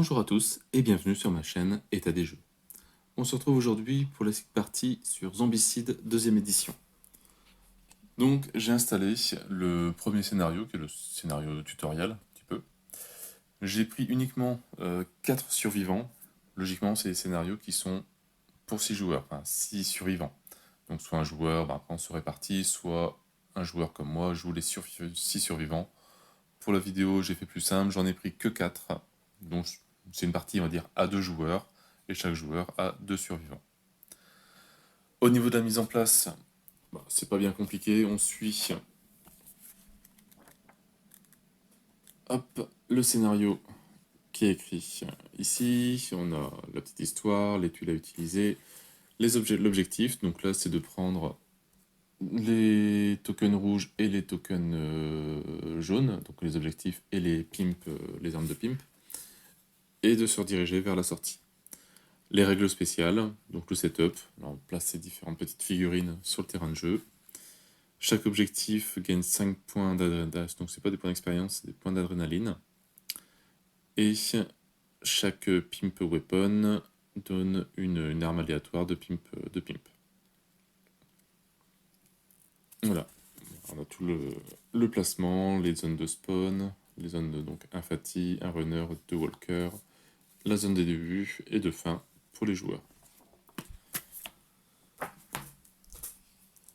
Bonjour à tous et bienvenue sur ma chaîne État des jeux. On se retrouve aujourd'hui pour la partie sur Zombicide 2ème édition. Donc j'ai installé le premier scénario, qui est le scénario tutoriel, un petit peu. J'ai pris uniquement 4 survivants. Logiquement, c'est des scénarios qui sont pour 6 joueurs, enfin 6 survivants. Donc soit un joueur, après on se répartit, soit un joueur comme moi joue les 6 survivants. Pour la vidéo, j'ai fait plus simple, j'en ai pris que 4. Donc c'est une partie, on va dire, à 2 joueurs, et chaque joueur a 2 survivants. Au niveau de la mise en place, c'est pas bien compliqué, on suit le scénario qui est écrit ici. On a la petite histoire, les tuiles à utiliser, l'objectif. Donc là, c'est de prendre les tokens rouges et les tokens jaunes, donc les objectifs et les pimps, les armes de pimp, et de se rediriger vers la sortie. Les règles spéciales, donc le setup, là on place ces différentes petites figurines sur le terrain de jeu. Chaque objectif gagne 5 points d'adrénaline, donc c'est pas des points d'expérience, c'est des points d'adrénaline. Et chaque pimp weapon donne une arme aléatoire de pimp. Voilà, on a tout le placement, les zones de spawn, les zones de donc un fatty, un runner, 2 walkers, la zone de début et de fin pour les joueurs.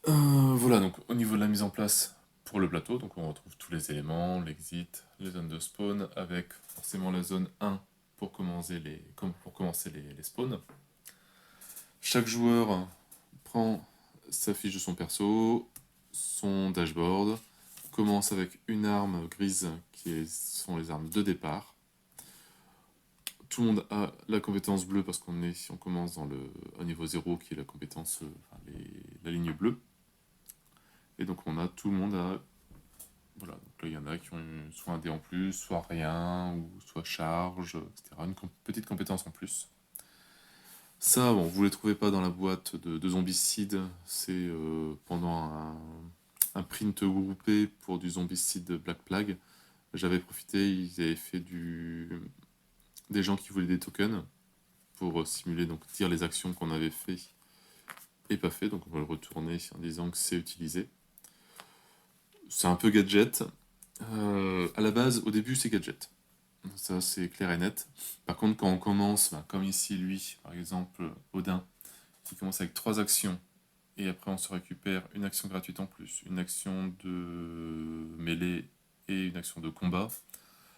Voilà, donc au niveau de la mise en place pour le plateau, donc on retrouve tous les éléments, l'exit, les zones de spawn, avec forcément la zone 1 pour commencer les spawns. Chaque joueur prend sa fiche de son perso, son dashboard, commence avec une arme grise qui sont les armes de départ. Tout le monde a la compétence bleue parce on commence au niveau 0 qui est la compétence, la ligne bleue. Et donc tout le monde a, voilà, donc là il y en a qui ont soit un dé en plus, soit rien, ou soit charge, etc. Une petite compétence en plus. Ça, bon, vous ne les trouvez pas dans la boîte de Zombicide, c'est pendant un print groupé pour du Zombicide Black Plague. J'avais profité, ils avaient fait des gens qui voulaient des tokens pour simuler, donc dire les actions qu'on avait fait et pas fait, donc on va le retourner en disant que c'est utilisé. C'est un peu gadget. À la base, au début, c'est gadget. Ça, c'est clair et net. Par contre, quand on commence, comme ici, lui, par exemple, Odin, qui commence avec 3 actions, et après on se récupère une action gratuite en plus, une action de mêlée et une action de combat.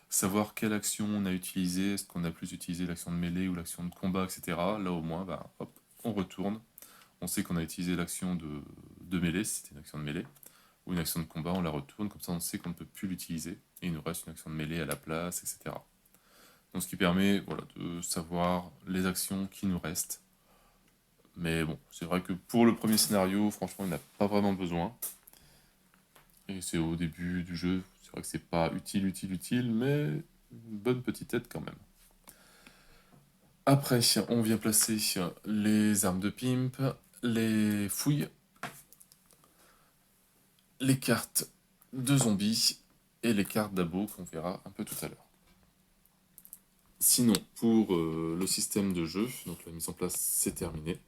Savoir quelle action on a utilisée, est-ce qu'on a plus utilisé l'action de mêlée ou l'action de combat, etc. Là, au moins, hop, on retourne. On sait qu'on a utilisé l'action de mêlée, si c'était une action de mêlée, ou une action de combat, on la retourne, comme ça on sait qu'on ne peut plus l'utiliser, et il nous reste une action de mêlée à la place, etc. Donc ce qui permet de savoir les actions qui nous restent. Mais bon, c'est vrai que pour le premier scénario, franchement, il n'a pas vraiment besoin. Et c'est au début du jeu, c'est vrai que c'est pas utile, mais une bonne petite aide quand même. Après, on vient placer les armes de pimp, les fouilles, les cartes de zombies et les cartes d'abo qu'on verra un peu tout à l'heure. Sinon, pour le système de jeu, donc la mise en place c'est terminé.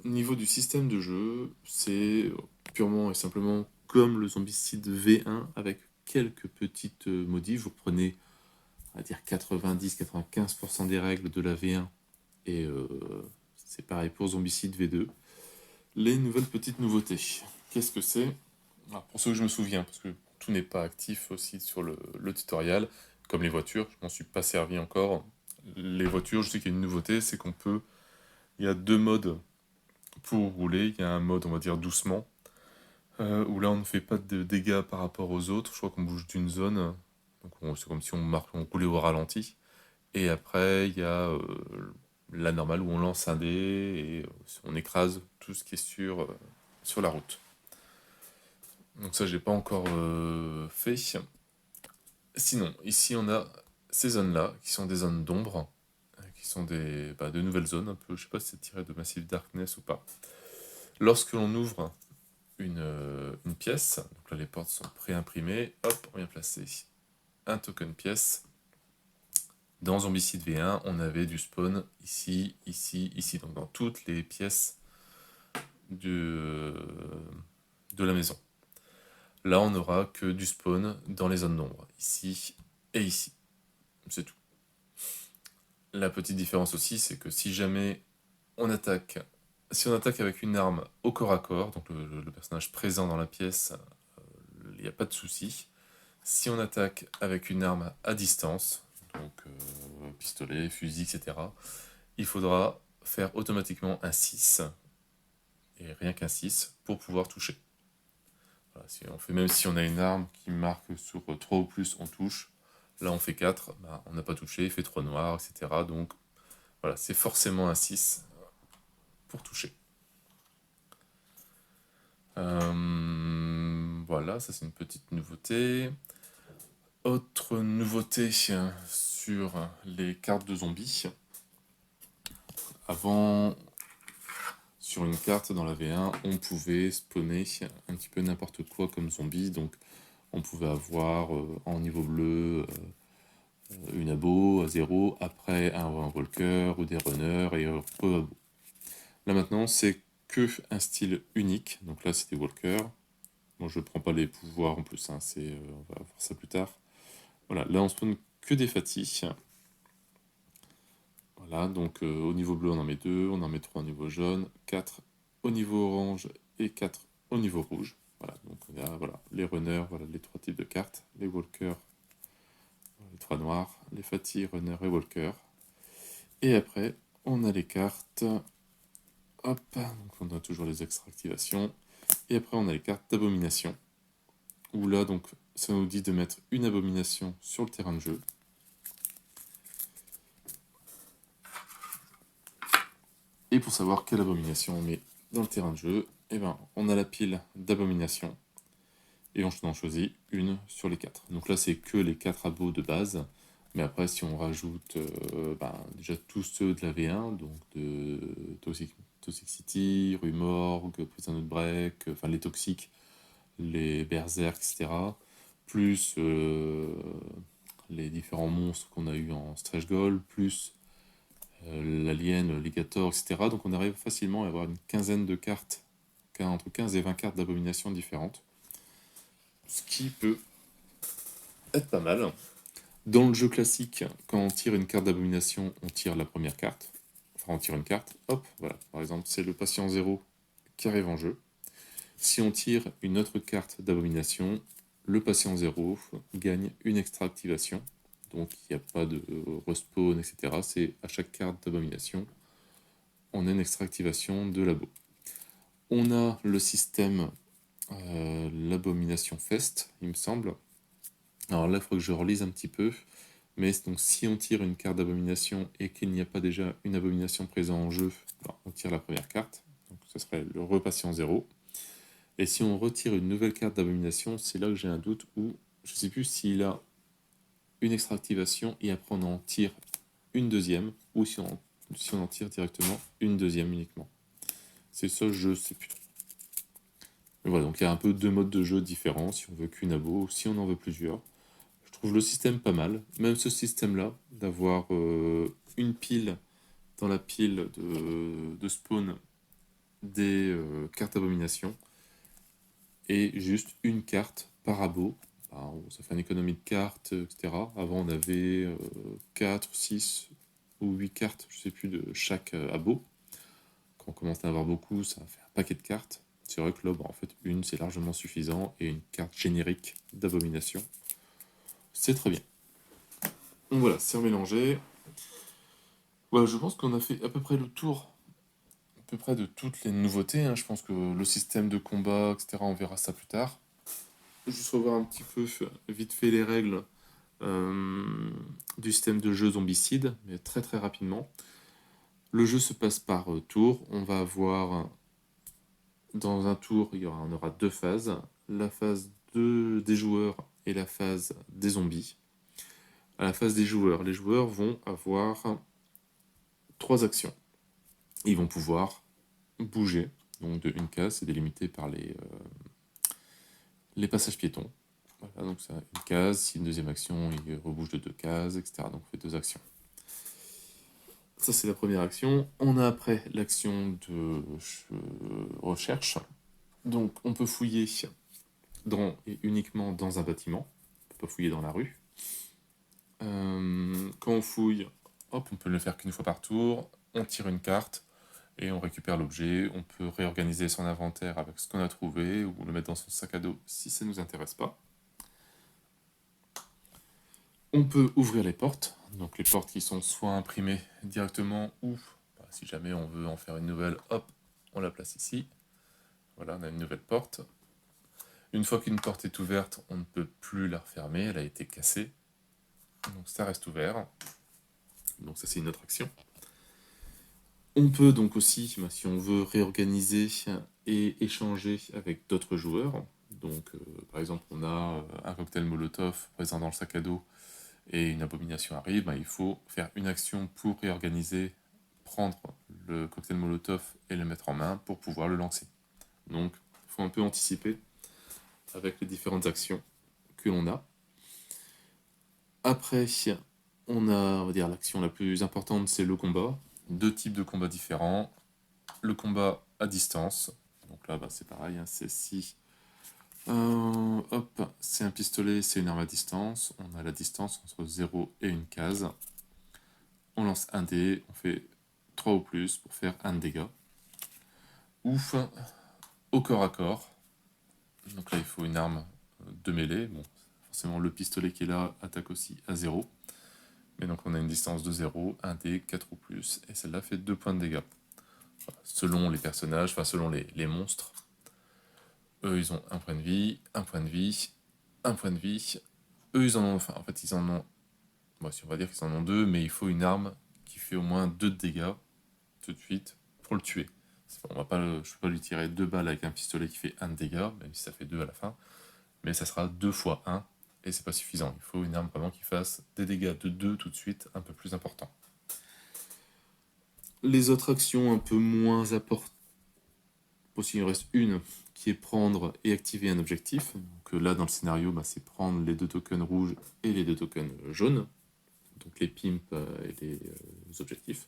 Au niveau du système de jeu, c'est purement et simplement comme le Zombicide V1 avec quelques petites modifs. Vous prenez, on va dire 90-95% des règles de la V1 et c'est pareil pour Zombicide V2. Les nouvelles petites nouveautés. Qu'est-ce que c'est? Pour ceux que je me souviens, parce que tout n'est pas actif aussi sur le tutoriel, comme les voitures, je m'en suis pas servi encore. Les voitures, je sais qu'il y a une nouveauté, c'est qu'on peut... Il y a 2 modes pour rouler. Il y a un mode, on va dire, doucement, où là on ne fait pas de dégâts par rapport aux autres. Je crois qu'on bouge d'une zone, donc c'est comme si on roulait au ralenti. Et après, il y a la normale où on lance un dé et on écrase tout ce qui est sur la route. Donc ça, j'ai pas encore fait. Sinon, ici, on a ces zones-là, qui sont des zones d'ombre, qui sont de nouvelles zones, un peu, je sais pas si c'est tiré de Massive Darkness ou pas. Lorsque l'on ouvre une pièce, donc là les portes sont pré-imprimées, hop, on vient placer un token pièce Dans Zombicide V1, on avait du spawn ici, ici, ici, donc dans toutes les pièces de la maison. Là, on n'aura que du spawn dans les zones d'ombre, ici et ici. C'est tout. La petite différence aussi, c'est que si jamais on attaque, avec une arme au corps à corps, donc le personnage présent dans la pièce, il n'y a pas de souci. Si on attaque avec une arme à distance, donc pistolet, fusil, etc., il faudra faire automatiquement un 6, et rien qu'un 6, pour pouvoir toucher. Voilà, même si on a une arme qui marque sur 3 ou plus, on touche. Là, on fait 4, bah, on n'a pas touché, il fait 3 noirs, etc. Donc, voilà, c'est forcément un 6 pour toucher. Voilà, ça c'est une petite nouveauté. Autre nouveauté sur les cartes de zombies. Avant, sur une carte dans la V1, on pouvait spawner un petit peu n'importe quoi comme zombie. Donc, on pouvait avoir en niveau bleu une abo à 0, après un walker ou des runners et re-abo. Là maintenant, c'est que un style unique. Donc là, c'est des walkers. Bon, je prends pas les pouvoirs en plus, hein, on va voir ça plus tard. Voilà, là on spawn que des fatis. Voilà, donc au niveau bleu on en met 2, on en met 3 au niveau jaune, 4 au niveau orange et 4 au niveau rouge. Voilà, donc on a voilà, les runners, voilà les 3 types de cartes, les walkers, les 3 noirs, les fatis, runners et walkers. Et après, on a les cartes, hop, donc on a toujours les extra activations. Et après on a les cartes d'abomination, où là donc ça nous dit de mettre une abomination sur le terrain de jeu. Et pour savoir quelle abomination on met dans le terrain de jeu, eh ben, on a la pile d'abominations et on en choisit une sur les 4. Donc là, c'est que les 4 abos de base. Mais après, si on rajoute déjà tous ceux de la V1, donc de Toxicity, Rumorg, Prison Outbreak, enfin les toxiques, les berserk, etc., plus les différents monstres qu'on a eu en Stretch Goal, plus l'Alien, Ligator, etc. Donc on arrive facilement à avoir une quinzaine de cartes, entre 15 et 20 cartes d'abomination différentes. Ce qui peut être pas mal. Dans le jeu classique, quand on tire une carte d'abomination, on tire la première carte. Enfin, on tire une carte, hop, voilà. Par exemple, c'est le patient 0 qui arrive en jeu. Si on tire une autre carte d'abomination, le patient 0 gagne une extra activation. Donc il n'y a pas de respawn, etc. C'est à chaque carte d'abomination, on a une extra activation de labo. On a le système l'abomination fest, il me semble. Alors là, il faut que je relise un petit peu. Mais donc, si on tire une carte d'abomination et qu'il n'y a pas déjà une abomination présente en jeu, on tire la première carte. Donc, ce serait le repatient 0. Et si on retire une nouvelle carte d'abomination, c'est là que j'ai un doute où je ne sais plus s'il a une extra activation et après on en tire une deuxième ou si on en tire directement une deuxième uniquement. C'est ça, je ne sais plus. Mais voilà, donc il y a un peu deux modes de jeu différents, si on veut qu'une abo ou si on en veut plusieurs. Je trouve le système pas mal, même ce système-là, d'avoir une pile dans la pile de spawn des cartes abomination et juste une carte par abo. Ça fait une économie de cartes, etc. Avant, on avait 4, 6 ou 8 cartes, je sais plus, de chaque abo. Quand on commence à en avoir beaucoup, ça fait un paquet de cartes. C'est vrai que là, en fait, une, c'est largement suffisant, et une carte générique d'abomination, c'est très bien. Donc voilà, c'est remélangé. Ouais, je pense qu'on a fait à peu près le tour à peu près de toutes les nouveautés, hein. Je pense que le système de combat, etc., on verra ça plus tard. Juste revoir un petit peu vite fait les règles du système de jeu zombicide, mais très très rapidement. Le jeu se passe par tour. On va avoir, dans un tour, on aura deux phases. La phase des joueurs et la phase des zombies. À la phase des joueurs, les joueurs vont avoir 3 actions. Ils vont pouvoir bouger, donc de une case, c'est délimité par les passages piétons. Voilà, donc ça, une case, si une deuxième action, il rebouge de 2 cases, etc. Donc on fait 2 actions. Ça, c'est la première action. On a après l'action de recherche. Donc, on peut fouiller et uniquement dans un bâtiment. On peut pas fouiller dans la rue. Quand on fouille, hop, on peut le faire qu'une fois par tour. On tire une carte et on récupère l'objet. On peut réorganiser son inventaire avec ce qu'on a trouvé ou le mettre dans son sac à dos si ça ne nous intéresse pas. On peut ouvrir les portes, donc les portes qui sont soit imprimées directement ou, si jamais on veut en faire une nouvelle, hop, on la place ici. Voilà, on a une nouvelle porte. Une fois qu'une porte est ouverte, on ne peut plus la refermer, elle a été cassée. Donc ça reste ouvert. Donc ça c'est une autre action. On peut donc aussi, si on veut réorganiser et échanger avec d'autres joueurs, donc par exemple on a un cocktail Molotov présent dans le sac à dos et une abomination arrive, il faut faire une action pour réorganiser, prendre le cocktail Molotov et le mettre en main pour pouvoir le lancer. Donc il faut un peu anticiper avec les différentes actions que l'on a. Après, on va dire, l'action la plus importante, c'est le combat. Deux types de combats différents. Le combat à distance. Donc là, c'est pareil, c'est si... hop, c'est un pistolet, c'est une arme à distance. On a la distance entre 0 et une case. On lance un dé, on fait 3 ou plus pour faire un dégât. Ouf, au corps à corps. Donc là, il faut une arme de mêlée. Bon, forcément, le pistolet qui est là attaque aussi à 0. Mais donc, on a une distance de 0, 1 dé, 4 ou plus. Et celle-là fait 2 points de dégâts. Voilà. Selon les personnages, enfin selon les monstres, eux, ils ont un point de vie, un point de vie, un point de vie. Eux, ils en ont... Enfin, en fait, ils en ont... Bon, si on va dire qu'ils en ont 2, mais il faut une arme qui fait au moins 2 de dégâts tout de suite pour le tuer. Je ne peux pas lui tirer 2 balles avec un pistolet qui fait 1 de dégâts, même si ça fait 2 à la fin. Mais ça sera 2 fois 1, et c'est pas suffisant. Il faut une arme vraiment qui fasse des dégâts de 2 tout de suite, un peu plus importants. Les autres actions un peu moins importantes, il en reste une qui est prendre et activer un objectif. Donc là, dans le scénario, c'est prendre les 2 tokens rouges et les 2 tokens jaunes. Donc les pimps et les objectifs.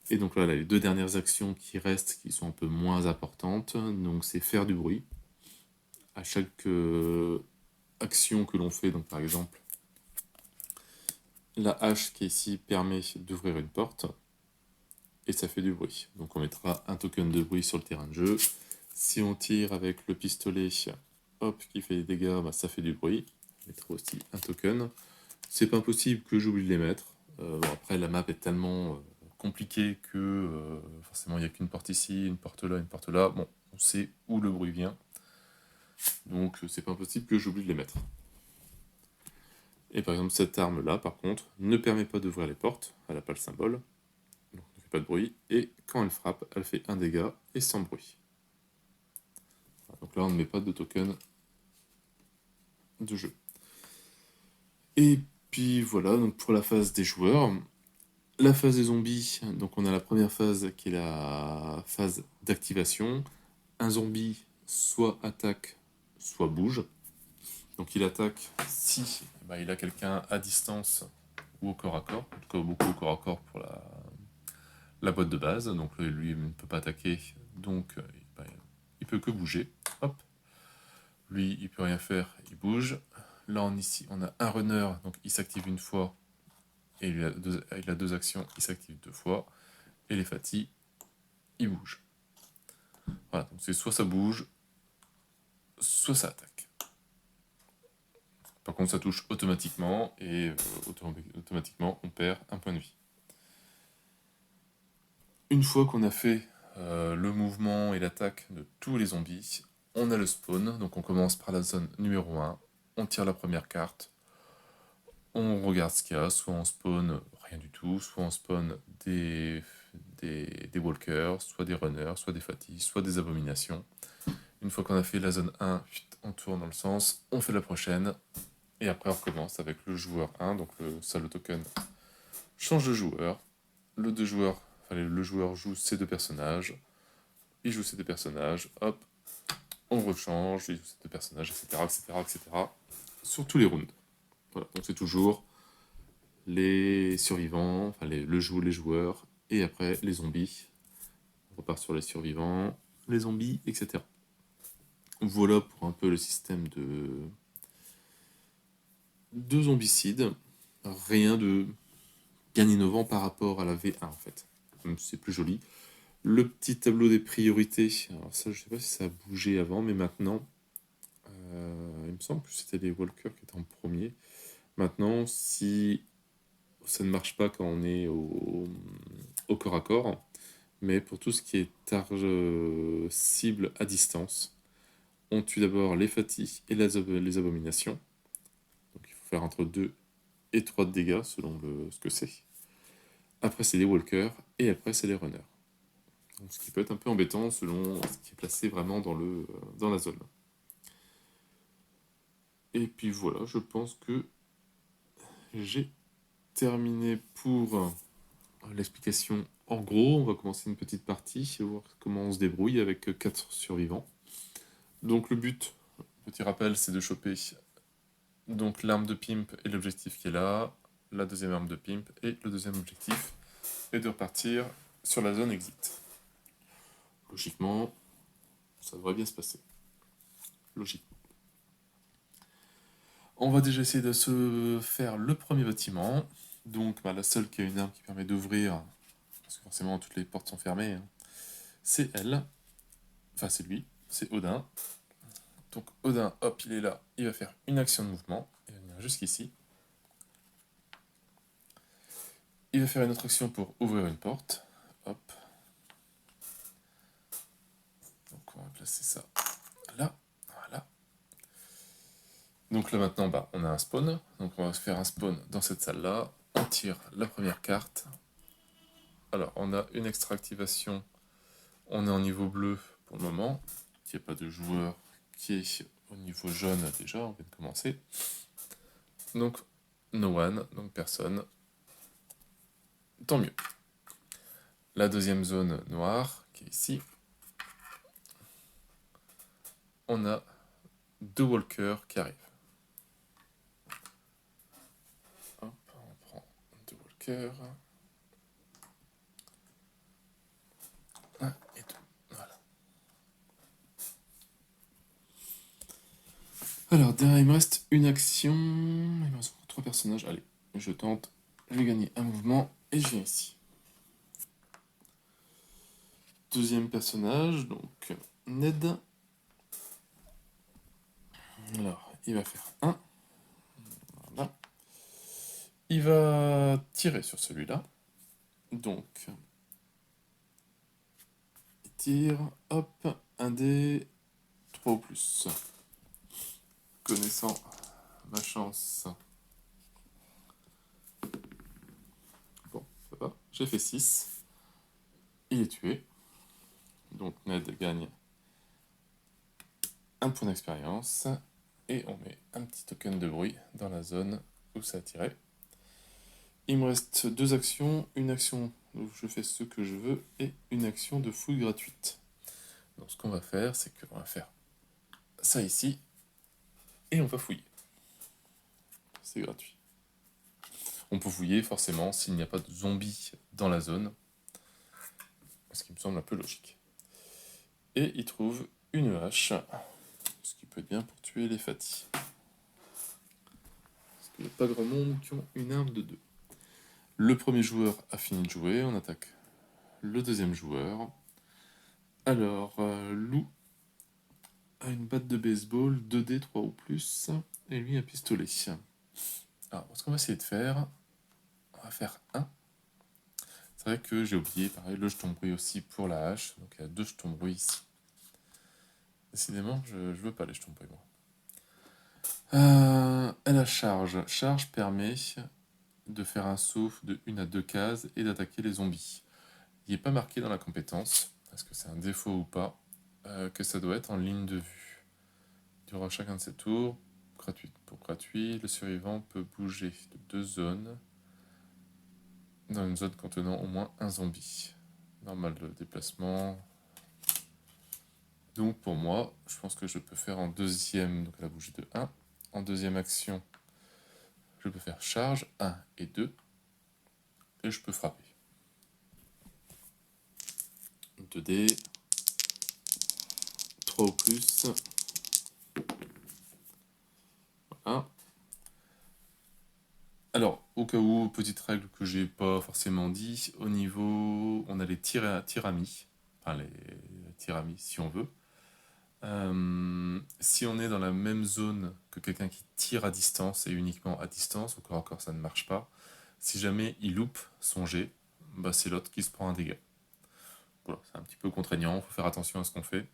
Et donc là, les 2 dernières actions qui restent, qui sont un peu moins importantes, donc c'est faire du bruit. À chaque action que l'on fait, donc par exemple, la hache qui est ici permet d'ouvrir une porte, et ça fait du bruit. Donc on mettra un token de bruit sur le terrain de jeu. Si on tire avec le pistolet, hop, qui fait des dégâts, ça fait du bruit. On mettra aussi un token. C'est pas impossible que j'oublie de les mettre. Après, la map est tellement compliquée que forcément il n'y a qu'une porte ici, une porte là, une porte là. Bon, on sait où le bruit vient. Donc c'est pas impossible que j'oublie de les mettre. Et par exemple, cette arme-là, par contre, ne permet pas d'ouvrir les portes. Elle n'a pas le symbole. Donc elle ne fait pas de bruit. Et quand elle frappe, elle fait un dégât et sans bruit. Voilà, donc là, on ne met pas de token de jeu. Et puis voilà, donc pour la phase des joueurs, la phase des zombies, donc on a la première phase qui est la phase d'activation. Un zombie soit attaque, soit bouge. Donc il attaque si il a quelqu'un à distance ou au corps à corps, en tout cas beaucoup au corps à corps pour la boîte de base. Donc lui il ne peut pas attaquer, donc il peut que bouger. Hop. Lui il peut rien faire, il bouge. Là ici on a un runner, donc il s'active une fois. Et il a 2 actions, il s'active 2 fois. Et les fatis, il bouge. Voilà, donc c'est soit ça bouge, soit ça attaque. Par contre, ça touche automatiquement, et automatiquement, on perd un point de vie. Une fois qu'on a fait le mouvement et l'attaque de tous les zombies, on a le spawn. Donc on commence par la zone numéro 1, on tire la première carte, on regarde ce qu'il y a, soit on spawn rien du tout, soit on spawn des walkers, soit des runners, soit des fatis, soit des abominations. Une fois qu'on a fait la zone 1, on tourne dans le sens, on fait la prochaine, et après on recommence avec le joueur 1, donc le token change de joueur, le joueur joue ses 2 personnages, il joue ses 2 personnages, hop, on rechange, il joue ses 2 personnages, etc., etc., etc., sur tous les rounds. Voilà, donc c'est toujours les survivants, enfin les joueurs, et après les zombies. On repart sur les survivants, les zombies, etc. Voilà pour un peu le système de zombicide. Rien de bien innovant par rapport à la V1 en fait. Même si c'est plus joli. Le petit tableau des priorités, alors ça je sais pas si ça a bougé avant, mais maintenant, il me semble que c'était les walkers qui étaient en premier. Maintenant, si ça ne marche pas quand on est au corps à corps, mais pour tout ce qui est cible à distance, on tue d'abord les fatis et les abominations. Donc il faut faire entre 2 et 3 de dégâts selon ce que c'est. Après c'est les walkers et après c'est les runners. Donc, ce qui peut être un peu embêtant selon ce qui est placé vraiment dans la zone. Et puis voilà, je pense que j'ai terminé pour l'explication. En gros, on va commencer une petite partie, voir comment on se débrouille avec 4 survivants. Donc le but, petit rappel, c'est de choper donc l'arme de pimp et l'objectif qui est là, la deuxième arme de pimp et le deuxième objectif, et de repartir sur la zone exit. Logiquement, ça devrait bien se passer. Logiquement. On va déjà essayer de se faire le premier bâtiment. Donc la seule qui a une arme qui permet d'ouvrir, parce que forcément toutes les portes sont fermées, hein, c'est elle. Enfin c'est lui, c'est Odin. Donc Odin, hop, il est là, il va faire une action de mouvement, il va venir jusqu'ici. Il va faire une autre action pour ouvrir une porte. Hop. Donc on va placer ça là. Voilà. Donc là maintenant, on a un spawn. Donc on va se faire un spawn dans cette salle-là. On tire la première carte. Alors on a une extra activation. On est en niveau bleu pour le moment. Il n'y a pas de joueur qui est au niveau jaune déjà. On vient de commencer. Donc no one, donc personne. Tant mieux. La deuxième zone noire, qui est ici. On a 2 walkers qui arrivent. Hop, on prend 2 walkers. 1 et 2. Voilà. Alors, derrière, il me reste une action. Il me reste encore 3 personnages. Allez, je tente. Je vais gagner un mouvement et je viens ici. Deuxième personnage, donc Ned. Alors, il va faire 1. Voilà. Il va tirer sur celui-là. Donc, il tire, hop, un dé, 3 ou plus. Connaissant ma chance. Bon, ça va. J'ai fait 6. Il est tué. Donc Ned gagne un point d'expérience. Et on met un petit token de bruit dans la zone où ça a tiré. Il me reste 2 actions. Une action où je fais ce que je veux et une action de fouille gratuite. Donc ce qu'on va faire, c'est qu'on va faire ça ici et on va fouiller. C'est gratuit. On peut fouiller forcément s'il n'y a pas de zombies dans la zone, ce qui me semble un peu logique. Et il trouve une hache, ce qui peut être bien pour tuer les fatis. Parce qu'il n'y a pas grand monde qui ont une arme de 2. Le premier joueur a fini de jouer, on attaque le deuxième joueur. Alors, Lou a une batte de baseball, 2D, 3 ou plus, et lui un pistolet. Alors, ce qu'on va essayer de faire, on va faire 1. C'est vrai que j'ai oublié, pareil, le jeton bruit aussi pour la hache, donc il y a 2 jetons bruit ici. Décidément, je veux pas les jetons bruit, moi. Elle a charge. Charge permet de faire un saut de 1 à 2 cases et d'attaquer les zombies. Il n'est pas marqué dans la compétence, est-ce que c'est un défaut ou pas, que ça doit être en ligne de vue. Durant chacun de ces tours, pour gratuit, le survivant peut bouger de 2 zones dans une zone contenant au moins un zombie. Normal de déplacement. Donc pour moi, je pense que je peux faire en deuxième, donc elle a bougé de 1. En deuxième action, je peux faire charge 1 et 2. et je peux frapper. 2 dés, 3 ou plus. Voilà. Alors, au cas où, petite règle que j'ai pas forcément dit, au niveau, on a les tirs amis, enfin les tirs amis si on veut. Si on est dans la même zone que quelqu'un qui tire à distance et uniquement à distance, encore ça ne marche pas. Si jamais il loupe son jet, bah c'est l'autre qui se prend un dégât. Voilà, c'est un petit peu contraignant, faut faire attention à ce qu'on fait.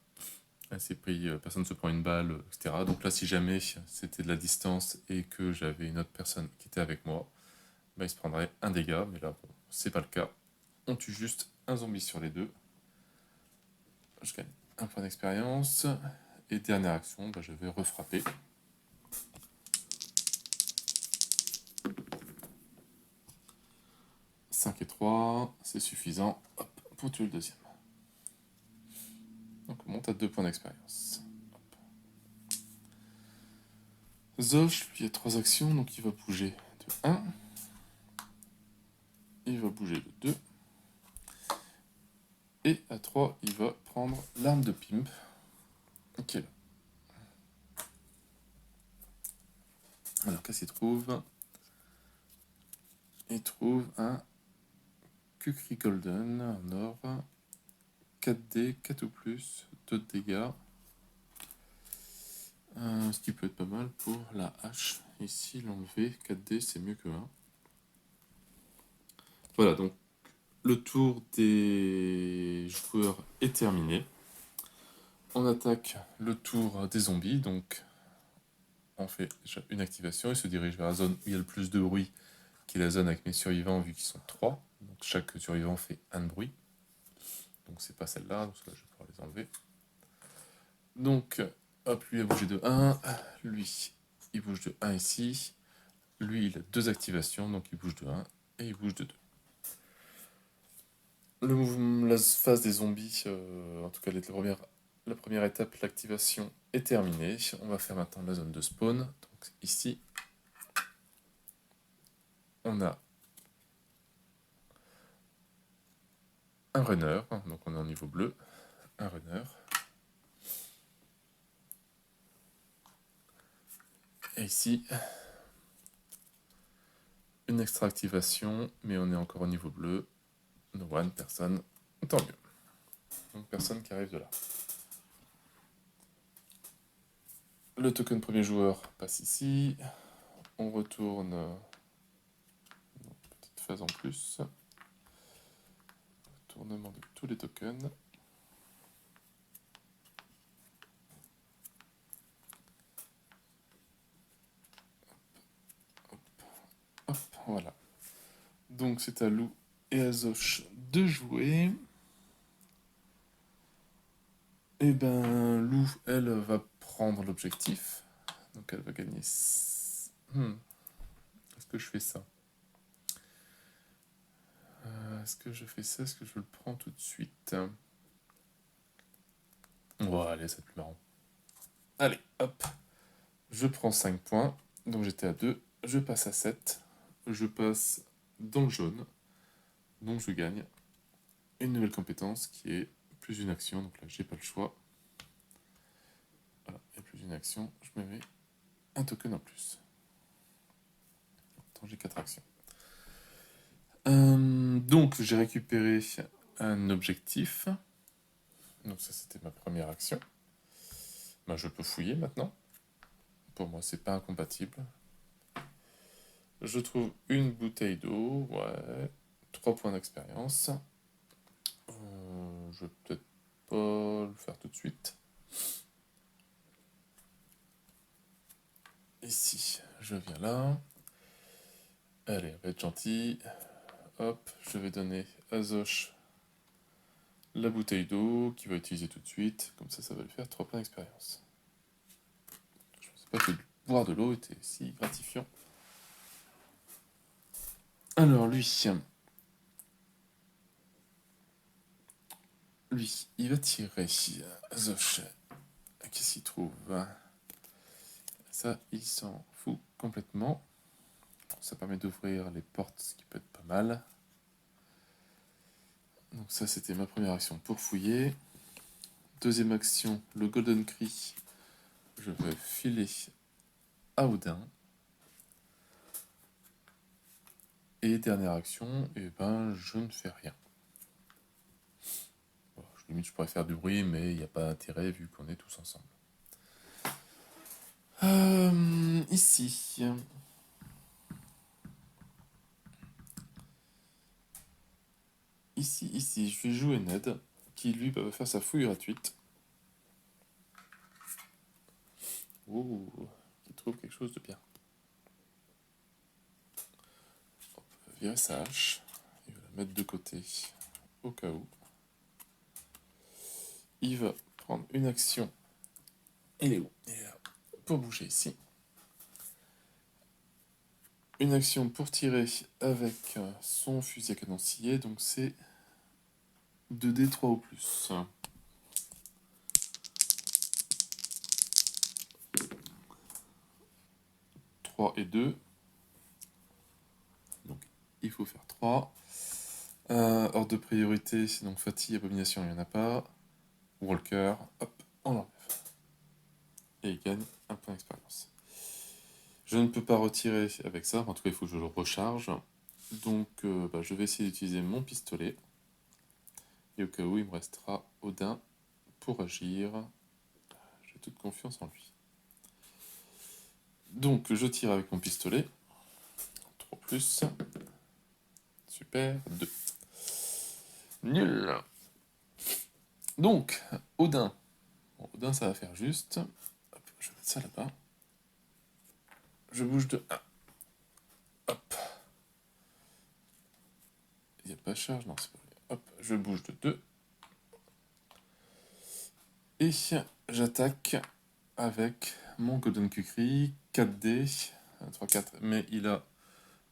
Personne ne se prend une balle, etc. Donc là, si jamais c'était de la distance et que j'avais une autre personne qui était avec moi, bah, il se prendrait un dégât, mais là, bon, c'est pas le cas. On tue juste un zombie sur les deux. Je gagne un point d'expérience. Et dernière action, bah, je vais refrapper. « 5 et 3, c'est suffisant. Hop, pour tuer le deuxième. Donc on monte à 2 points d'expérience. Zosh, lui, il a 3 actions, donc il va bouger de 1. Il va bouger de 2. Et à 3, il va prendre l'arme de Pimp. Ok, là. Alors, qu'est-ce qu'il trouve? Il trouve un Kukri Golden en or. 4D, 4 ou plus, 2 de dégâts. Ce qui peut être pas mal pour la hache. Ici, l'enlever, 4D, c'est mieux que 1. Voilà, donc le tour des joueurs est terminé. On attaque le tour des zombies, donc on fait déjà une activation. Il se dirige vers la zone où il y a le plus de bruit, qui est la zone avec mes survivants, vu qu'ils sont 3. Donc chaque survivant fait un de bruit. Donc c'est pas celle-là, donc là je vais pouvoir les enlever. Donc, hop, lui a bougé de 1, lui il bouge de 1 ici, lui il a 2 activations, donc il bouge de 1 et il bouge de 2. La phase des zombies, en tout cas la première étape, l'activation est terminée. On va faire maintenant la zone de spawn. Donc ici, on a un runner, donc on est en niveau bleu, un runner. Et ici, une extra activation, mais on est encore au niveau bleu. No one, personne, tant mieux. Donc personne qui arrive de là. Le token premier joueur passe ici. On retourne petite phase en plus. Tournement de tous les tokens. Hop, voilà. Donc c'est à Lou et à Zosh de jouer. Et ben Lou, elle va prendre l'objectif. Donc elle va gagner. Est-ce que je fais ça? Est-ce que je fais ça? Est-ce que je le prends tout de suite? Oh, allez, c'est plus marrant. Allez, hop. Je prends 5 points. Donc j'étais à 2. Je passe à 7. Je passe dans le jaune. Donc je gagne une nouvelle compétence qui est plus une action. Donc là, j'ai pas le choix. Voilà, et plus une action, je me mets un token en plus. Attends, j'ai 4 actions. Donc j'ai récupéré un objectif. Donc ça, c'était ma première action. Ben, je peux fouiller maintenant. Pour moi, c'est pas incompatible. Je trouve une bouteille d'eau, ouais, 3 points d'expérience. Je vais peut-être pas le faire tout de suite. Ici, je viens là. Allez, on va être gentil. Hop, je vais donner à Zosh la bouteille d'eau qu'il va utiliser tout de suite. Comme ça va lui faire 3 points d'expérience. Je ne pensais pas que boire de l'eau était si gratifiant. Alors lui, il va tirer Zosh. Qu'est-ce qu'il trouve? Ça, il s'en fout complètement. Ça permet d'ouvrir les portes, ce qui peut être pas mal. Donc ça, c'était ma première action pour fouiller. Deuxième action, le Golden Cri. Je vais filer à Odin. Et dernière action, et ben je ne fais rien. Bon, limite, je pourrais faire du bruit, mais il n'y a pas d'intérêt vu qu'on est tous ensemble. Ici. Ici, je vais jouer Ned, qui lui va faire sa fouille gratuite. Ouh, qui trouve quelque chose de bien. On peut virer sa hache, il va la mettre de côté, au cas où. Il va prendre une action. Il est où? Il est là. Pour bouger ici. Une action pour tirer avec son fusil à canon scié, donc c'est 2d3 ou plus. 3 et 2. Donc il faut faire 3. Ordre de priorité, donc fatigue, abomination, il n'y en a pas. Walker, hop, on l'enlève. Et il gagne un point d'expérience. Je ne peux pas retirer avec ça, en tout cas il faut que je le recharge. Donc je vais essayer d'utiliser mon pistolet. Et au cas où il me restera Odin pour agir. J'ai toute confiance en lui. Donc je tire avec mon pistolet. 3 plus. Super, 2. Nul. Donc, Odin. Bon, Odin, ça va faire juste. Hop, je vais mettre ça là-bas. Je bouge de 1. Hop. Il n'y a pas charge, non, c'est pas vrai. Hop, je bouge de 2. Et j'attaque avec mon Golden Kukri. 4D. 3, 4. Mais il a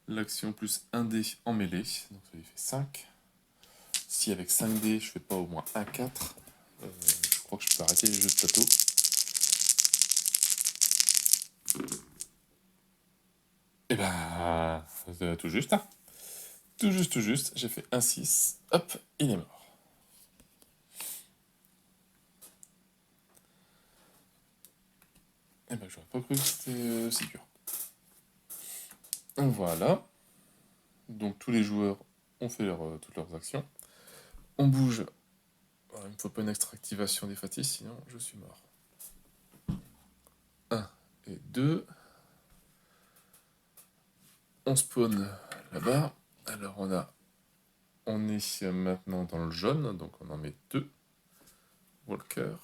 l'action plus 1D en mêlée. Donc ça lui fait 5. Si avec 5D, je fais pas au moins 1, 4, je crois que je peux arrêter les jeux de plateau. Et ben, tout juste. Hein. Tout juste. J'ai fait 1, 6. Hop, il est mort. Et ben, j'aurais pas cru que c'était si dur. Donc voilà. Donc tous les joueurs ont fait toutes leurs actions. On bouge. Il ne me faut pas une extra activation des fatigues, sinon je suis mort. 1 et 2. On spawn là-bas. Alors on est maintenant dans le jaune, donc on en met 2. Walker.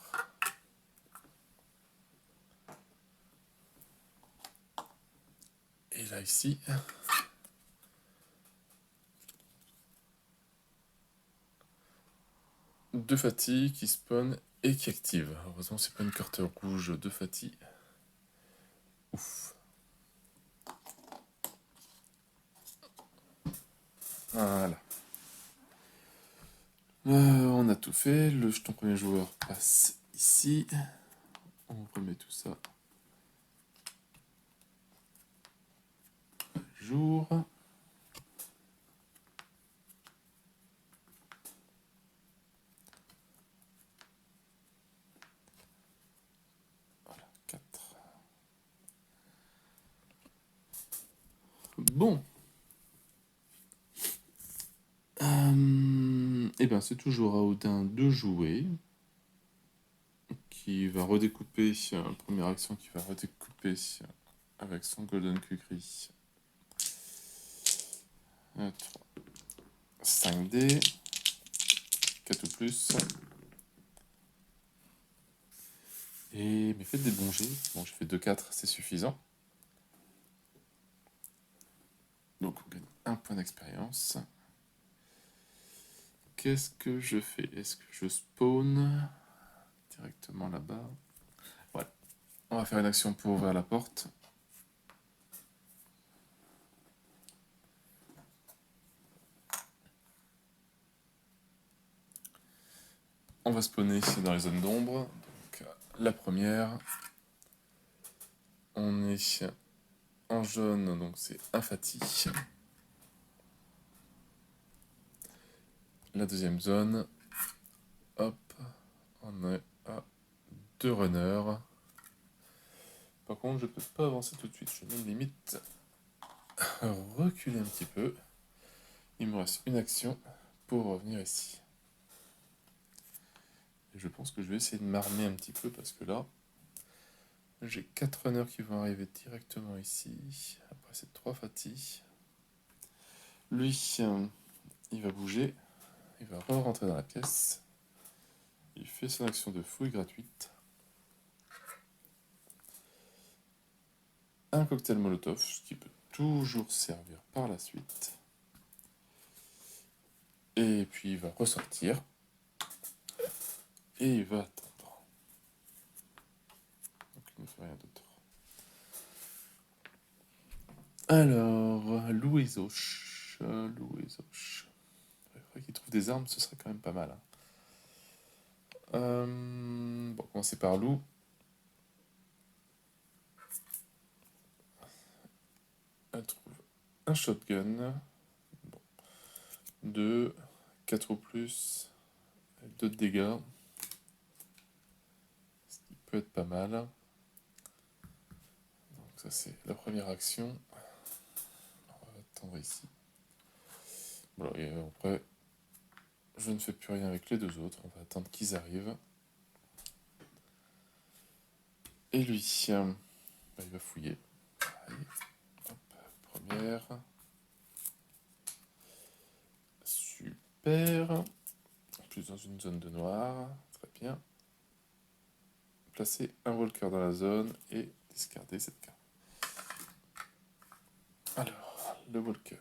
Et là ici, deux fatigues qui spawn et qui activent. Heureusement c'est pas une carte rouge de fatigue. Ouf. Voilà. On a tout fait. Le jeton premier joueur passe ici. On remet tout ça à jour. Voilà, 4. Bon. Et bien c'est toujours à Odin de jouer. Qui va redécouper, première action qui va redécouper avec son Golden Kukri. 5D, 4 ou plus. Et mais faites des bons jets. Bon, j'ai fait 2-4, c'est suffisant. Donc on gagne un point d'expérience. Qu'est-ce que je fais? Est-ce que je spawn directement là-bas? Voilà. On va faire une action pour ouvrir la porte. On va spawner ici dans les zones d'ombre. Donc la première. On est en jaune, donc c'est un fatigue. la deuxième zone. Hop, on est à 2 runners. Par contre, je peux pas avancer tout de suite. Je vais même limite reculer un petit peu. Il me reste une action pour revenir ici. Et je pense que je vais essayer de m'armer un petit peu parce que là, j'ai 4 runners qui vont arriver directement ici. Après ces 3 fatigues. Lui, il va bouger. Il va re-rentrer dans la pièce. Il fait son action de fouille gratuite. Un cocktail molotov, ce qui peut toujours servir par la suite. Et puis il va ressortir. Et il va attendre. Donc il ne fait rien d'autre. Alors, Louisoche. Louisoche. Il faudrait qu'il trouve des armes, ce serait quand même pas mal. Bon, commencer par Lou. Elle trouve un shotgun. Bon. 2, 4 ou plus. 2 de dégâts. Ce qui peut être pas mal. Donc ça c'est la première action. On va attendre ici. Voilà, et après, je ne fais plus rien avec les 2 autres. On va attendre qu'ils arrivent. Et lui, il va fouiller. Allez, hop, première. Super. En plus dans une zone de noir. Très bien. Placer un walker dans la zone et discarder cette carte. Alors, le walker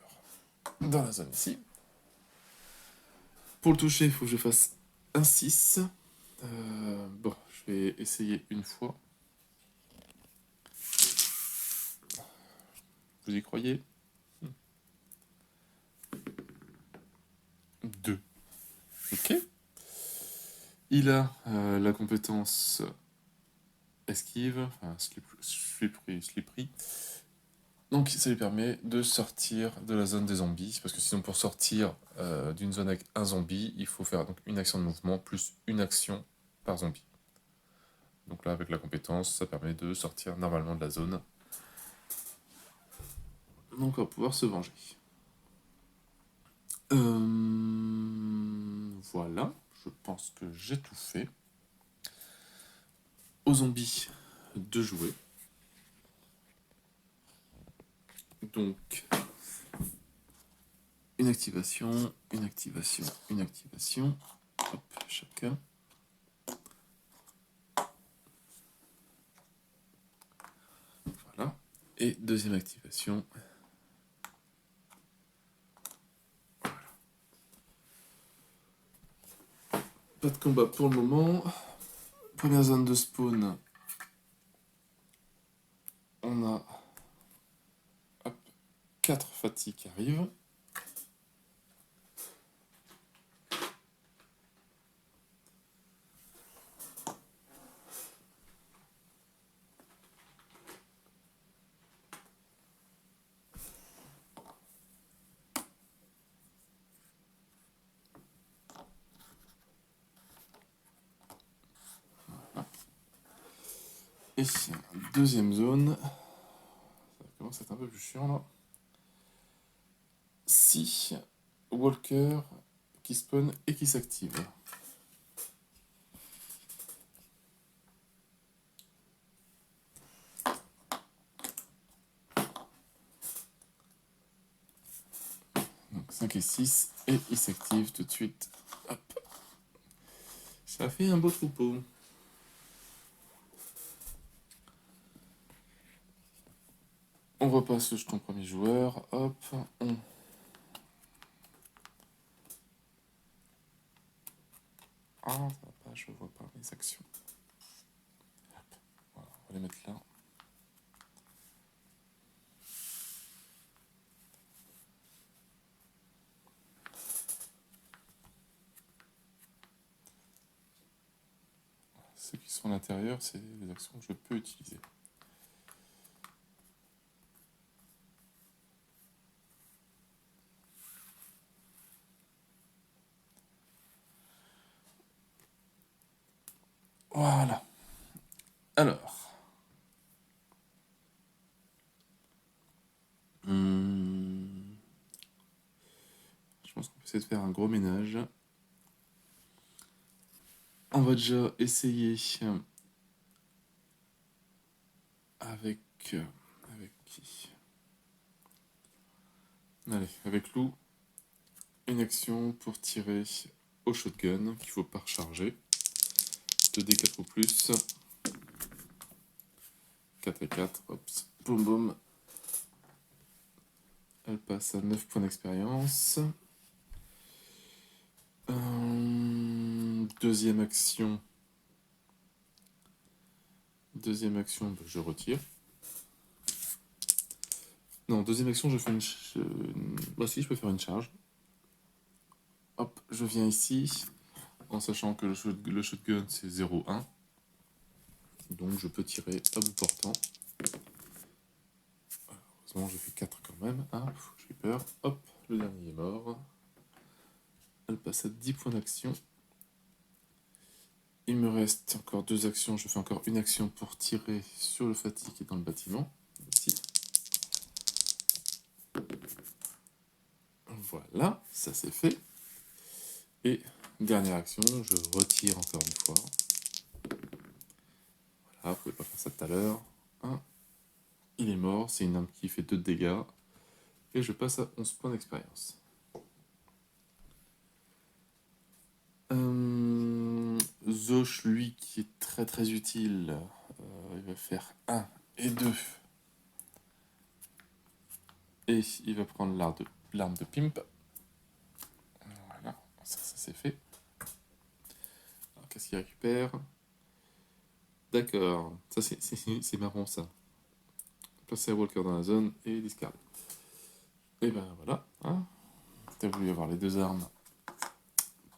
dans la zone ici. Pour le toucher, il faut que je fasse un 6. Bon, je vais essayer une fois. Vous y croyez? 2. Ok. Il a la compétence esquive, enfin slippery. Donc ça lui permet de sortir de la zone des zombies, parce que sinon pour sortir d'une zone avec un zombie, il faut faire donc une action de mouvement plus une action par zombie. Donc là avec la compétence, ça permet de sortir normalement de la zone. Donc on va pouvoir se venger. Voilà, je pense que j'ai tout fait. Aux zombies de jouer. Donc, une activation, une activation, une activation. Hop, chacun. Voilà. Et deuxième activation. Voilà. Pas de combat pour le moment. Première zone de spawn. On a 4 fatigues qui arrivent. Et deuxième zone. Ça commence à être un peu plus chiant là. 6 walkers qui spawn et qui s'activent. Donc 5 et 6, et ils s'activent tout de suite. Hop. Ça fait un beau troupeau. On repasse le jeton premier joueur. Hop, on... Ah, ça va pas, je vois pas mes actions. Hop. Voilà, on va les mettre là. Ceux qui sont à l'intérieur, c'est les actions que je peux utiliser. Voilà. Alors. Je pense qu'on peut essayer de faire un gros ménage. On va déjà essayer avec... avec qui? Allez, avec Lou, une action pour tirer au shotgun qu'il faut pas recharger. 2d4 ou plus. 4 et 4, hop, boum boum. Elle passe à 9 points d'expérience. Deuxième action. Bah, je retire. Non, deuxième action, je fais une... Bah si, je peux faire une charge. Hop, je viens ici, en sachant que le shotgun c'est 0-1. Donc je peux tirer à bout portant. Heureusement, je fais 4 quand même. Ah, j'ai peur. Hop, le dernier est mort. Elle passe à 10 points d'action. Il me reste encore 2 actions. Je fais encore une action pour tirer sur le fatigue qui est dans le bâtiment. Ici. Voilà, ça c'est fait. Et dernière action, je retire encore une fois. Voilà, vous pouvez pas faire ça tout à l'heure. Il est mort, c'est une arme qui fait 2 de dégâts. Et je passe à 11 points d'expérience. Zosh, lui, qui est très très utile, il va faire 1 et 2. Et il va prendre l'arme de Pimp. Voilà, ça c'est fait. Alors qu'est-ce qu'il récupère? D'accord, ça c'est marrant ça. Placer Walker dans la zone et discard. Et ben voilà, hein. T'as voulu avoir les 2 armes.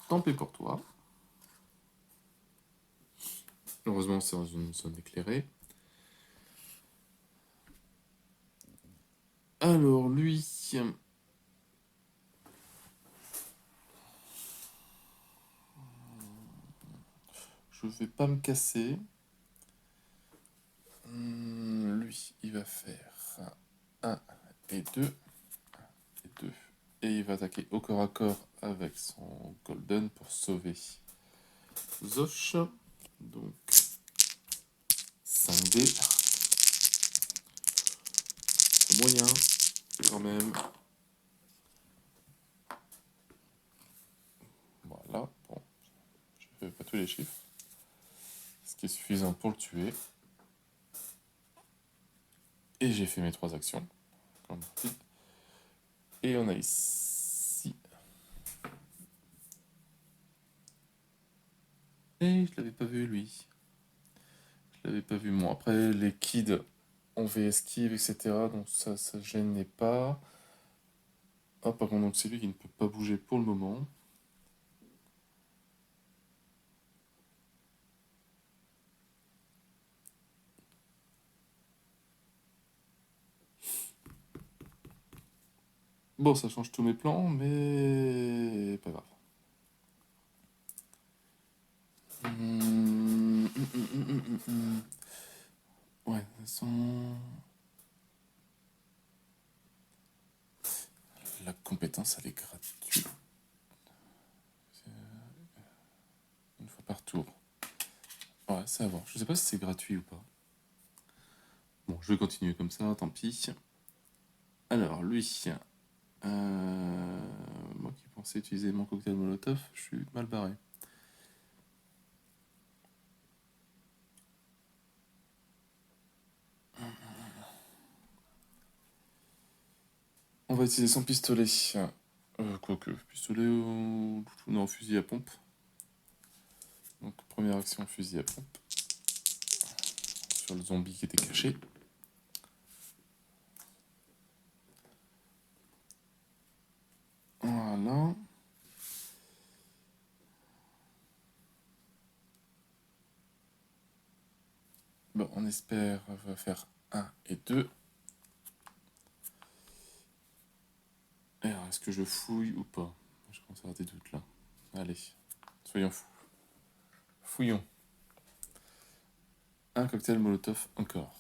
Tant pis pour toi. Heureusement, c'est dans une zone éclairée. Alors, lui... Je vais pas me casser. Lui, il va faire 1 et 2. Et il va attaquer au corps à corps avec son Golden pour sauver Zosh. Donc, 5D. C'est moyen, quand même. Voilà, bon. Je fais pas tous les chiffres. Ce qui est suffisant pour le tuer. Et j'ai fait mes 3 actions. Et on a ici. Et je l'avais pas vu lui. Je l'avais pas vu moi. Après, les kids ont fait esquive, etc. Donc ça gênait pas. Ah, par contre, donc c'est lui qui ne peut pas bouger pour le moment. Bon, ça change tous mes plans, mais pas grave. Ouais, de toute façon... La compétence, elle est gratuite. Une fois par tour. Ouais, ça va. Je sais pas si c'est gratuit ou pas. Bon, je vais continuer comme ça, tant pis. Alors, lui... moi qui pensais utiliser mon cocktail Molotov, je suis mal barré. On va utiliser son pistolet. Quoique, pistolet ou... Non, fusil à pompe. Donc, première action, fusil à pompe. Sur le zombie qui était caché. Voilà. Bon, on espère, on va faire 1 et 2. Alors, est-ce que je fouille ou pas? Je commence à avoir des doutes là. Allez, soyons fous. Fouillons. un cocktail Molotov encore.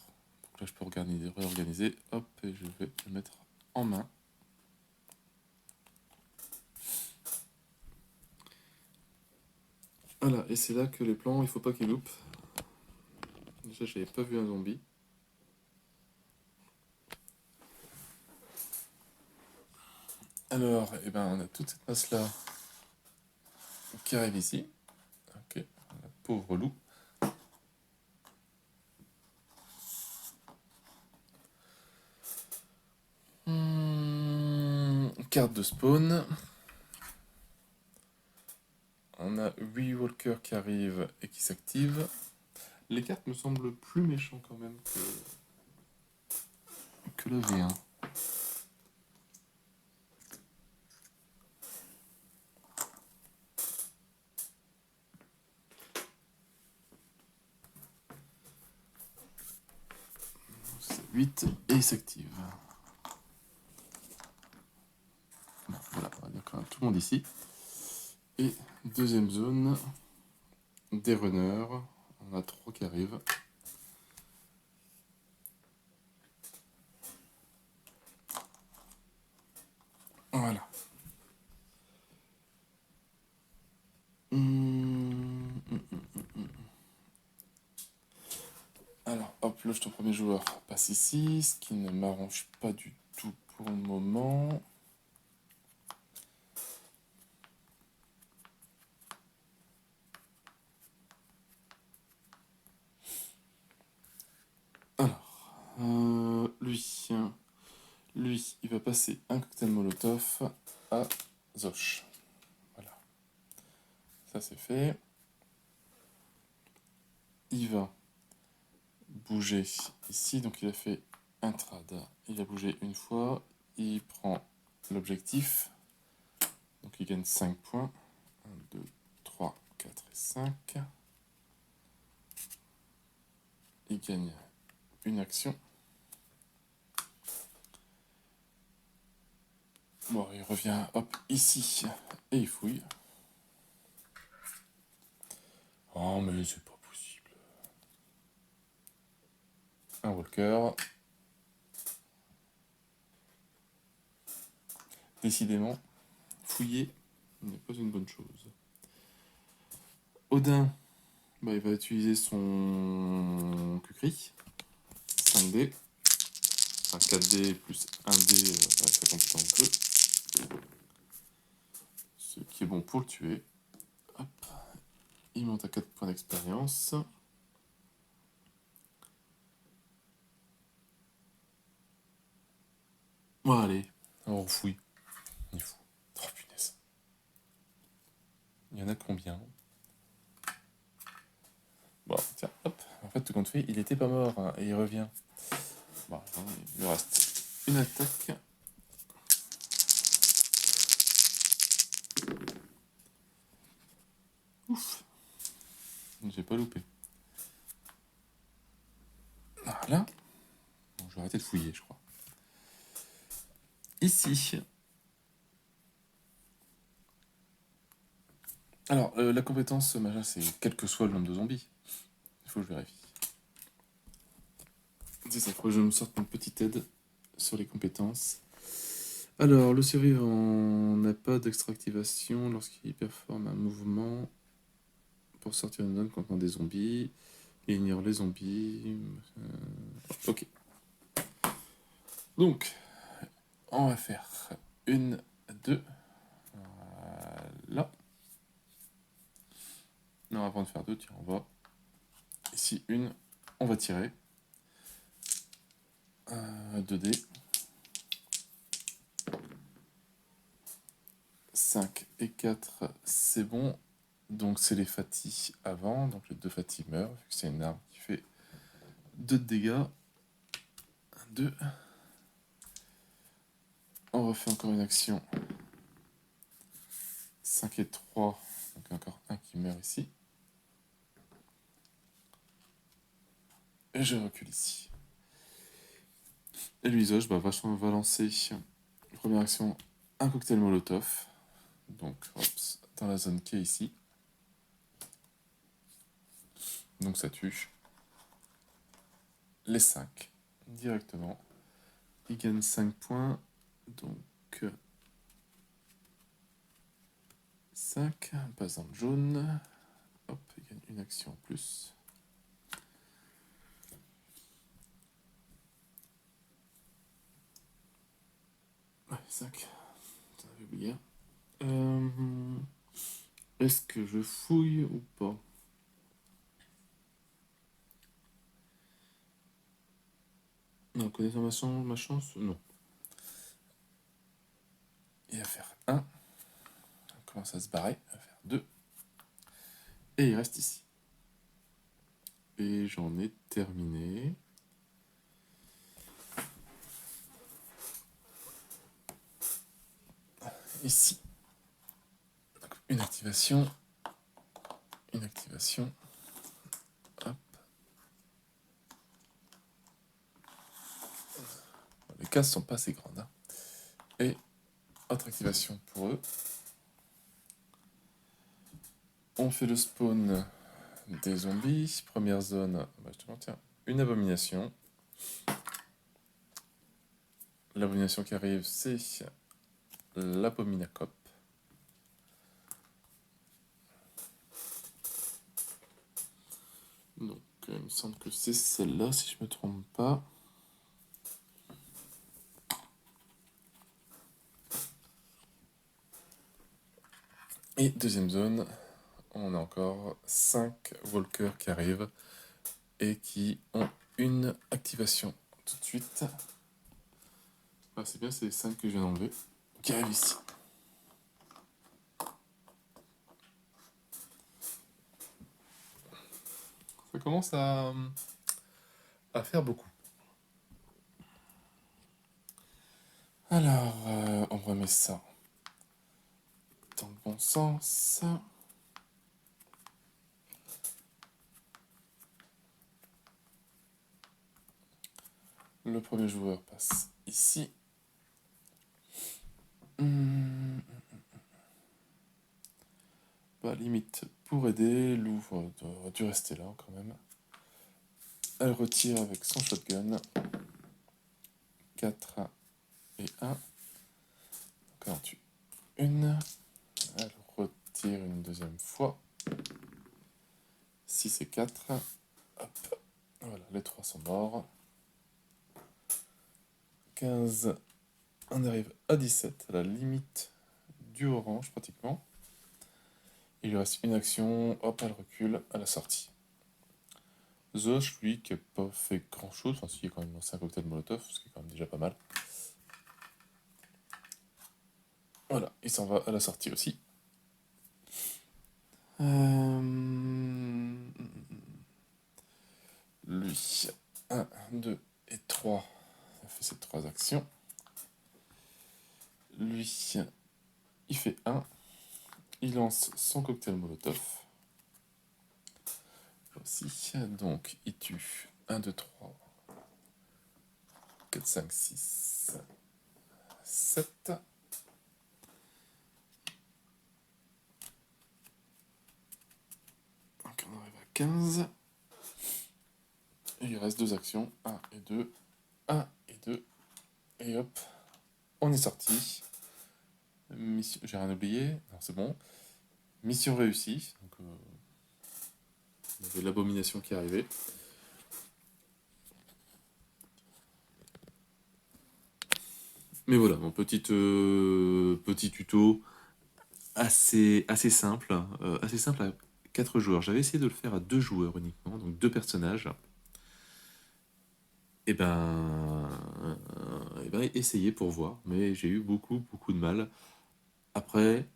Donc là, je peux réorganiser. Hop, et je vais le mettre en main. Voilà, et c'est là que les plans, il faut pas qu'ils loupent. Déjà, j'avais pas vu un zombie. Alors, eh ben, on a toute cette masse-là qui arrive ici. Ok, pauvre loup. Carte de spawn. On a 8 walkers qui arrivent et qui s'activent. Les cartes me semblent plus méchants quand même que le V1. C'est 8 et il s'active. Bon, voilà, on va dire quand même tout le monde ici. Et deuxième zone, des runners. On a 3 qui arrivent. Voilà. Alors, hop, le jeton premier joueur passe ici, ce qui ne m'arrange pas du tout pour le moment. Alors, lui, il va passer un cocktail Molotov à Zosh. Voilà. Ça, c'est fait. Il va bouger ici, donc il a fait un trad. Il a bougé une fois, il prend l'objectif, donc il gagne 5 points. 1, 2, 3, 4 et 5. Il gagne une action. Bon, il revient, hop, ici, et il fouille. Oh, mais c'est pas possible. Un walker. Décidément, fouiller n'est pas une bonne chose. Odin, bah, il va utiliser son Kukri. 5D. Enfin, 4D plus 1D avec sa compétence 2. Ce qui est bon pour le tuer. Hop. Il monte à 4 points d'expérience. Bon, allez, on refouille. Il est fou. Oh punaise. Il y en a combien? Bon, tiens, hop. En fait, tout compte fait, il était pas mort hein, et il revient. Bon, il lui reste une attaque. Ouf. J'ai pas loupé. Voilà. Bon, je vais arrêter de fouiller, je crois. Ici. Alors, la compétence, machin, c'est quel que soit le nombre de zombies. Il faut que je vérifie. C'est ça, il faut que je me sorte une petite aide sur les compétences. Alors, le survivant n'a pas d'extra-activation lorsqu'il performe un mouvement pour sortir une zone contenant des zombies. Il ignore les zombies. Ok. Donc, on va faire une, deux. Voilà. Non, avant de faire deux, tiens, on va. Ici, une. On va tirer. 2D. 5 et 4, c'est bon. Donc c'est les fatis avant, donc les 2 fatis meurent, vu que c'est une arme qui fait 2 de dégâts. 1, 2. On refait encore une action. 5 et 3, donc encore un qui meurt ici. Et je recule ici. Et l'usoge va lancer, première action, un cocktail Molotov. Donc, hop, dans la zone qui est ici. Donc ça tue. les 5 directement. Il gagne 5 points, donc 5, passe dans le jaune. Hop, il gagne une action en plus. Ouais, 5. J'en avais oublié. Est-ce que je fouille ou pas? Non, connaissant ma chance, non. Il va faire 1. On commence à se barrer. Il va faire 2. Et il reste ici. Et j'en ai terminé. Ici. Donc, une activation. Une activation. Hop. Les cases sont pas assez grandes. Hein. Et autre activation pour eux. On fait le spawn des zombies. Première zone, bah, je te tiens, une abomination. L'abomination qui arrive, c'est l'abominacop. Donc, il me semble que c'est celle-là, si je me trompe pas. Et deuxième zone, on a encore 5 walkers qui arrivent et qui ont une activation tout de suite. Ah, c'est bien, c'est les 5 que je viens d'enlever qui arrivent ici. Ça commence à faire beaucoup. Alors, on remet ça dans le bon sens. Le premier joueur passe ici. Bah, limite, pour aider, l'ouvre aurait dû rester là quand même. Elle retire avec son shotgun. 4 et 1. Donc elle en tue une. Elle retire une deuxième fois. 6 et 4. Hop. Voilà, les 3 sont morts. 15. On arrive à 17, à la limite du orange pratiquement. Il lui reste une action. Hop, elle recule à la sortie. Zosh, lui, qui n'a pas fait grand chose. Enfin, si, il a quand même lancé un cocktail Molotov, ce qui est quand même déjà pas mal. Voilà, il s'en va à la sortie aussi. Lui, 1, 2 et 3. Il a fait ses 3 actions. Lui, il fait 1. Il lance son cocktail Molotov. Aussi. Donc, il tue 1, 2, 3, 4, 5, 6, 7. Donc, on arrive à 15. Et il reste 2 actions. 1 et 2. 1 et 2. Et hop, on est sorti. Mission... J'ai rien oublié. Non, c'est bon. Mission réussie. Donc, il y avait l'abomination qui arrivait. Mais voilà, mon petit tuto assez simple. Assez simple à 4 joueurs. J'avais essayé de le faire à 2 joueurs uniquement, donc 2 personnages. Et ben, essayez pour voir. Mais j'ai eu beaucoup de mal. Après,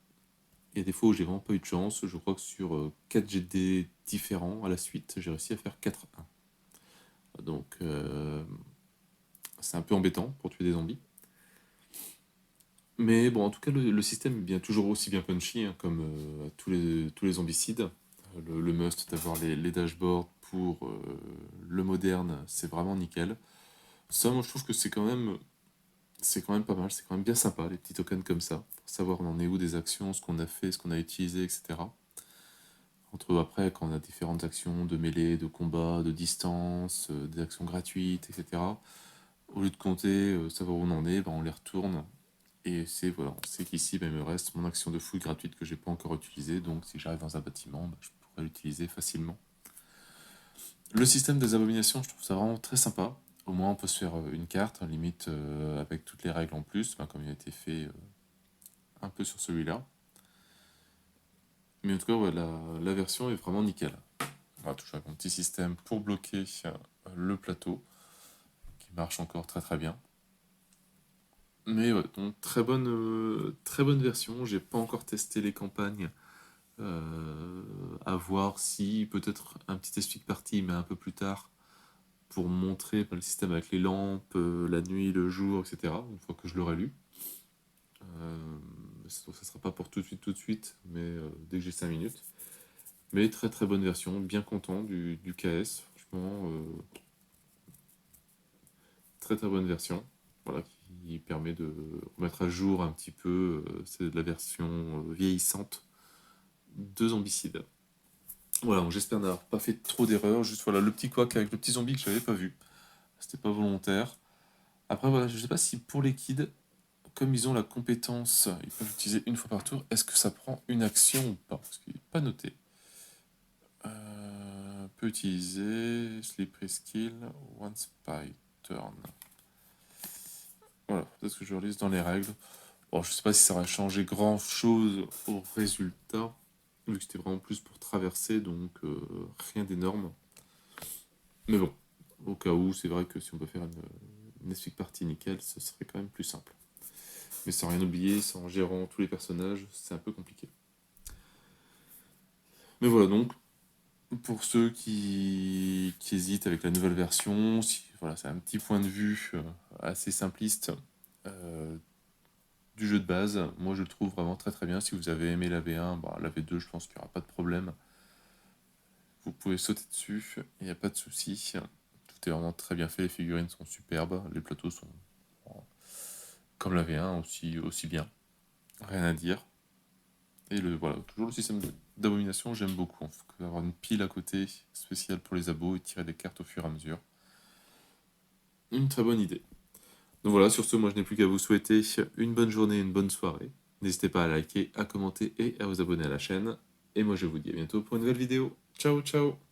il y a des fois où j'ai vraiment pas eu de chance. Je crois que sur 4 GD différents à la suite, j'ai réussi à faire 4-1. Donc, c'est un peu embêtant pour tuer des zombies. Mais bon, en tout cas, le système est bien toujours aussi bien punchy, hein, comme tous les zombicides. Le must d'avoir les dashboards pour le moderne, c'est vraiment nickel. Ça, moi, je trouve que c'est quand même pas mal, c'est quand même bien sympa, les petits tokens comme ça, pour savoir on en est où des actions, ce qu'on a fait, ce qu'on a utilisé, etc. Entre après, quand on a différentes actions de mêlée, de combat, de distance, des actions gratuites, etc., au lieu de compter, savoir où on en est, ben, on les retourne. Et c'est voilà, on sait qu'ici, ben, il me reste mon action de fouille gratuite que j'ai pas encore utilisée, donc si j'arrive dans un bâtiment, ben, je pourrais l'utiliser facilement. Le système des abominations, je trouve ça vraiment très sympa. Au moins, on peut se faire une carte, limite avec toutes les règles en plus, ben, comme il a été fait un peu sur celui-là. Mais en tout cas, ouais, la version est vraiment nickel. On va toujours avec mon petit système pour bloquer le plateau, qui marche encore très très bien. Mais ouais, donc très bonne version. J'ai pas encore testé les campagnes. À voir si peut-être un petit explique partie, mais un peu plus tard, pour montrer le système avec les lampes, la nuit, le jour, etc. Une fois que je l'aurai lu. Donc ça sera pas pour tout de suite, mais dès que j'ai 5 minutes. Mais très très bonne version, bien content du KS, franchement, très très bonne version. Voilà, qui permet de remettre à jour un petit peu, c'est de la version vieillissante de Zombicide. Voilà, donc j'espère n'avoir pas fait trop d'erreurs, juste voilà le petit couac avec le petit zombie que j'avais pas vu. C'était pas volontaire. Après voilà, je sais pas si pour les kids, comme ils ont la compétence, ils peuvent l'utiliser une fois par tour, est-ce que ça prend une action ou pas? Parce qu'il n'est pas noté. Peut utiliser Slippery Skill, Once by Turn. Voilà, peut-être que je relise dans les règles. Bon, je sais pas si ça va changer grand chose au résultat, vu que c'était vraiment plus pour traverser, donc rien d'énorme. Mais bon, au cas où, c'est vrai que si on peut faire une escape partie nickel, ce serait quand même plus simple. Mais sans rien oublier, sans gérant tous les personnages, c'est un peu compliqué. Mais voilà, donc, pour ceux qui hésitent avec la nouvelle version, si, voilà, c'est un petit point de vue assez simpliste du jeu de base. Moi, je le trouve vraiment très très bien. Si vous avez aimé la V1, bah, la V2, je pense qu'il n'y aura pas de problème. Vous pouvez sauter dessus, il n'y a pas de souci. Tout est vraiment très bien fait, les figurines sont superbes, les plateaux sont comme la V1 aussi bien. Rien à dire. Et voilà, toujours le système d'abomination, j'aime beaucoup. On peut avoir une pile à côté spéciale pour les abos et tirer des cartes au fur et à mesure. Une très bonne idée. Donc voilà, sur ce, moi je n'ai plus qu'à vous souhaiter une bonne journée et une bonne soirée. N'hésitez pas à liker, à commenter et à vous abonner à la chaîne. Et moi je vous dis à bientôt pour une nouvelle vidéo. Ciao ciao.